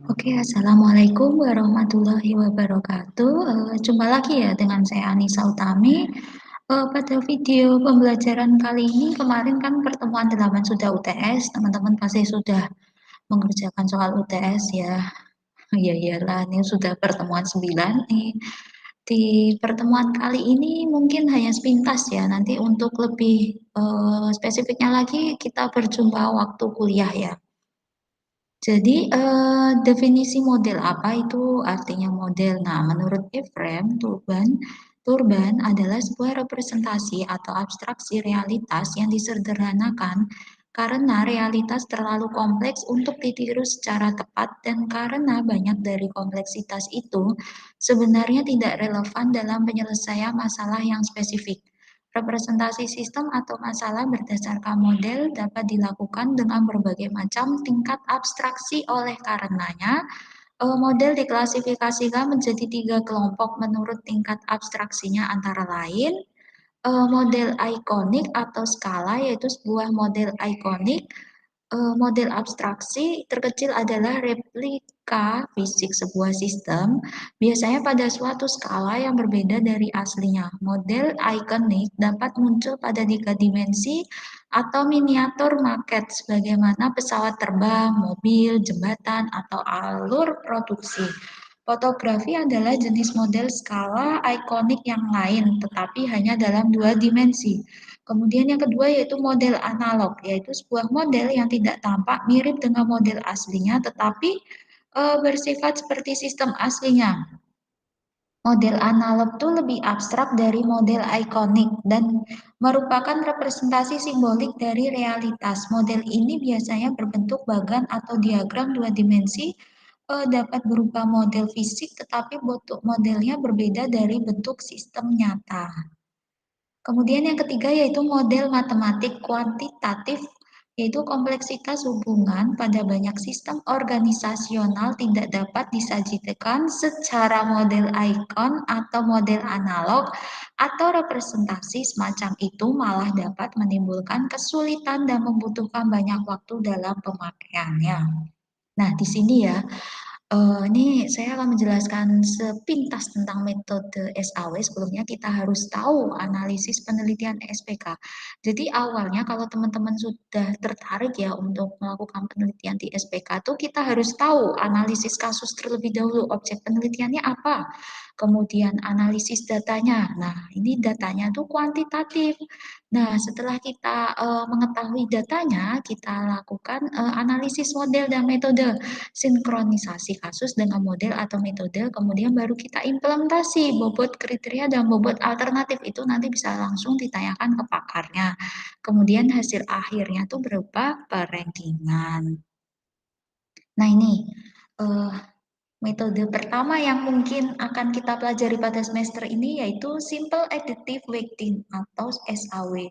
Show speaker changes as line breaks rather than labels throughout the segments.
Oke, assalamualaikum warahmatullahi wabarakatuh. Jumpa lagi ya dengan saya Anissa Utami. Pada video pembelajaran kali ini, kemarin kan pertemuan 8 sudah UTS, teman-teman pasti sudah mengerjakan soal UTS ya. Ya iyalah, ini sudah pertemuan 9 nih. Di pertemuan kali ini mungkin hanya sepintas ya, nanti untuk lebih spesifiknya lagi kita berjumpa waktu kuliah ya. Jadi, definisi model apa itu artinya model? Nah, menurut Ephraim Turban adalah sebuah representasi atau abstraksi realitas yang disederhanakan karena realitas terlalu kompleks untuk ditiru secara tepat dan karena banyak dari kompleksitas itu sebenarnya tidak relevan dalam penyelesaian masalah yang spesifik. Representasi sistem atau masalah berdasarkan model dapat dilakukan dengan berbagai macam tingkat abstraksi oleh karenanya, model diklasifikasikan menjadi 3 kelompok menurut tingkat abstraksinya antara lain, model ikonik atau skala yaitu sebuah model ikonik, model abstraksi terkecil adalah replika fisik sebuah sistem, biasanya pada suatu skala yang berbeda dari aslinya. Model ikonik dapat muncul pada 3 dimensi atau miniatur maket sebagaimana pesawat terbang, mobil, jembatan, atau alur produksi. Fotografi adalah jenis model skala ikonik yang lain, tetapi hanya dalam 2 dimensi. Kemudian yang kedua yaitu model analog, yaitu sebuah model yang tidak tampak mirip dengan model aslinya, tetapi bersifat seperti sistem aslinya. Model analog itu lebih abstrak dari model ikonik dan merupakan representasi simbolik dari realitas. Model ini biasanya berbentuk bagan atau diagram 2 dimensi, dapat berupa model fisik tetapi bentuk modelnya berbeda dari bentuk sistem nyata. Kemudian yang ketiga yaitu model matematik kuantitatif, yaitu kompleksitas hubungan pada banyak sistem organisasional tidak dapat disajikan secara model ikon atau model analog atau representasi semacam itu malah dapat menimbulkan kesulitan dan membutuhkan banyak waktu dalam pemakaiannya. Nah, di sini ya, ini saya akan menjelaskan sepintas tentang metode SAW. Sebelumnya kita harus tahu analisis penelitian SPK. Jadi awalnya kalau teman-teman sudah tertarik ya untuk melakukan penelitian di SPK tuh kita harus tahu analisis kasus terlebih dahulu, objek penelitiannya apa, kemudian analisis datanya. Nah, ini datanya tuh kuantitatif. Nah, setelah kita mengetahui datanya, kita lakukan analisis model dan metode, sinkronisasi kasus dengan model atau metode, kemudian baru kita implementasi bobot kriteria dan bobot alternatif itu nanti bisa langsung ditanyakan ke pakarnya. Kemudian hasil akhirnya tuh berupa perankingan. Nah ini metode pertama yang mungkin akan kita pelajari pada semester ini yaitu Simple Additive Weighting atau SAW.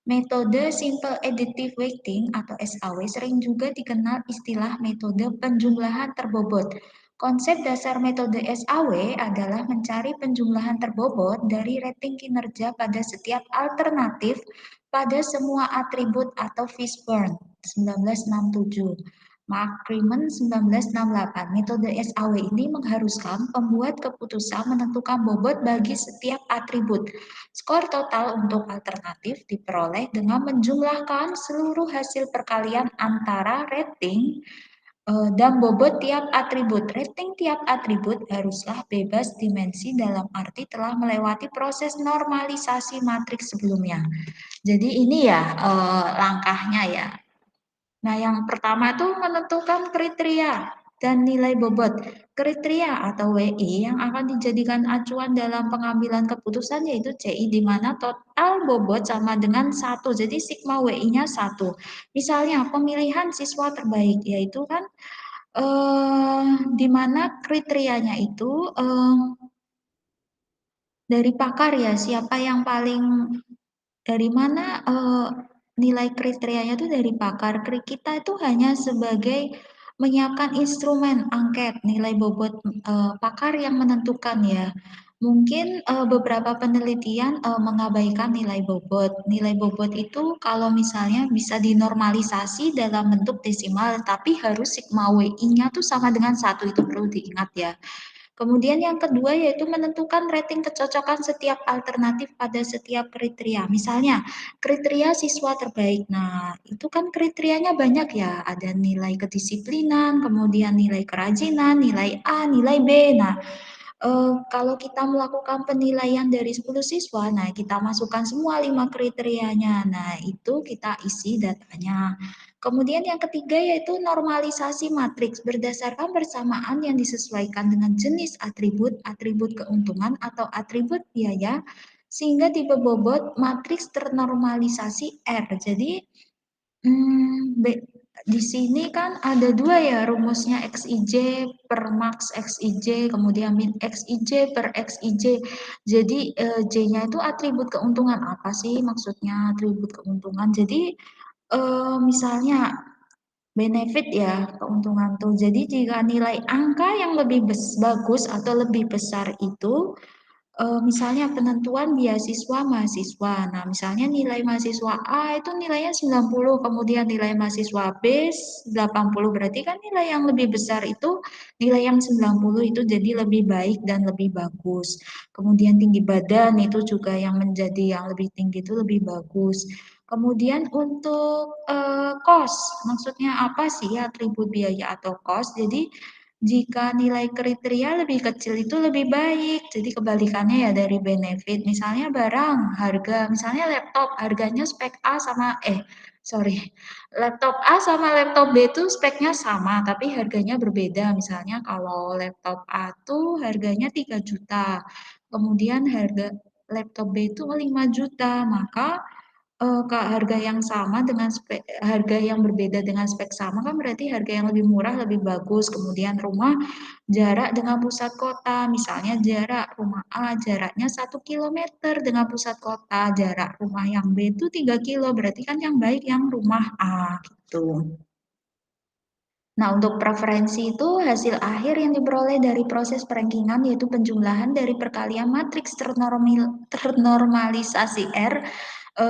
Metode Simple Additive Weighting atau SAW sering juga dikenal istilah metode penjumlahan terbobot. Konsep dasar metode SAW adalah mencari penjumlahan terbobot dari rating kinerja pada setiap alternatif pada semua atribut atau Fishburne 1967. Mark Freeman 1968. Metode SAW ini mengharuskan pembuat keputusan menentukan bobot bagi setiap atribut. Skor total untuk alternatif diperoleh dengan menjumlahkan seluruh hasil perkalian antara rating dan bobot tiap atribut. Rating tiap atribut haruslah bebas dimensi dalam arti telah melewati proses normalisasi matriks sebelumnya. Jadi ini ya langkahnya ya. Nah, yang pertama itu menentukan kriteria dan nilai bobot. Kriteria atau WI yang akan dijadikan acuan dalam pengambilan keputusan yaitu CI di mana total bobot sama dengan 1. Jadi sigma WI-nya 1. Misalnya pemilihan siswa terbaik yaitu kan di mana kriterianya itu dari pakar ya, siapa yang paling dari mana nilai kriterianya itu dari pakar. Kita itu hanya sebagai menyiapkan instrumen angket nilai bobot pakar yang menentukan ya. Mungkin, beberapa penelitian, mengabaikan nilai bobot. Nilai bobot itu kalau misalnya bisa dinormalisasi dalam bentuk desimal, tapi harus sigma WI-nya tuh sama dengan satu itu perlu diingat ya. Kemudian yang kedua yaitu menentukan rating kecocokan setiap alternatif pada setiap kriteria. Misalnya, kriteria siswa terbaik. Nah, itu kan kriterianya banyak ya, ada nilai kedisiplinan, kemudian nilai kerajinan, nilai A, nilai B. Nah, kalau kita melakukan penilaian dari 10 siswa, nah kita masukkan semua 5 kriterianya. Nah, itu kita isi datanya. Kemudian yang ketiga yaitu normalisasi matriks berdasarkan persamaan yang disesuaikan dengan jenis atribut, atribut keuntungan atau atribut biaya sehingga tipe bobot matriks ternormalisasi R. Jadi be di sini kan ada 2 ya rumusnya XIJ per max XIJ, kemudian min XIJ per XIJ. Jadi, J-nya itu atribut keuntungan. Apa sih maksudnya atribut keuntungan? Jadi, misalnya benefit ya, keuntungan tuh. Jadi jika nilai angka yang lebih bagus atau lebih besar itu misalnya penentuan beasiswa mahasiswa. Nah, misalnya nilai mahasiswa A itu nilainya 90, kemudian nilai mahasiswa B 80, berarti kan nilai yang lebih besar itu nilai yang 90 itu jadi lebih baik dan lebih bagus. Kemudian tinggi badan itu juga yang menjadi yang lebih tinggi itu lebih bagus. Kemudian untuk cost, maksudnya apa sih atribut biaya atau cost? Jadi jika nilai kriteria lebih kecil itu lebih baik, jadi kebalikannya ya dari benefit. Misalnya barang, harga, misalnya laptop, harganya spek A sama sorry, laptop A sama laptop B itu speknya sama, tapi harganya berbeda. Misalnya kalau laptop A tuh harganya 3 juta, kemudian harga laptop B itu 5 juta, maka harga yang sama dengan harga yang berbeda dengan spek sama kan berarti harga yang lebih murah lebih bagus. Kemudian rumah, jarak dengan pusat kota, misalnya jarak rumah A jaraknya 1 kilometer dengan pusat kota, jarak rumah yang B itu 3 kilo, berarti kan yang baik yang rumah A, gitu. Nah, untuk preferensi itu hasil akhir yang diperoleh dari proses perankingan yaitu penjumlahan dari perkalian matriks ternormalisasi R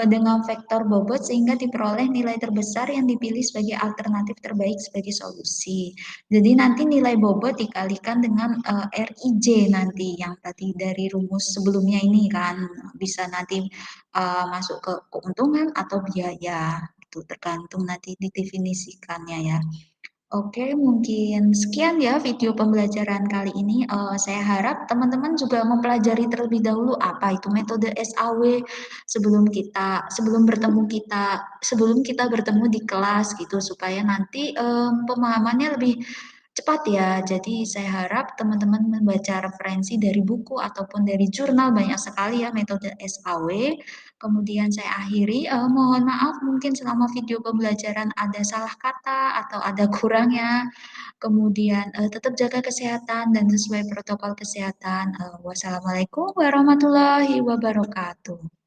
dengan vektor bobot sehingga diperoleh nilai terbesar yang dipilih sebagai alternatif terbaik sebagai solusi. Jadi nanti nilai bobot dikalikan dengan RIJ nanti yang tadi dari rumus sebelumnya ini kan bisa nanti masuk ke keuntungan atau biaya. Itu tergantung nanti didefinisikannya ya. Oke, mungkin sekian ya video pembelajaran kali ini. Saya harap teman-teman juga mempelajari terlebih dahulu apa itu metode SAW sebelum kita bertemu di kelas gitu supaya nanti pemahamannya lebih cepat ya. Jadi saya harap teman-teman membaca referensi dari buku ataupun dari jurnal banyak sekali ya metode SAW. Kemudian saya akhiri, mohon maaf mungkin selama video pembelajaran ada salah kata atau ada kurangnya. Kemudian, tetap jaga kesehatan dan sesuai protokol kesehatan. Wassalamualaikum warahmatullahi wabarakatuh.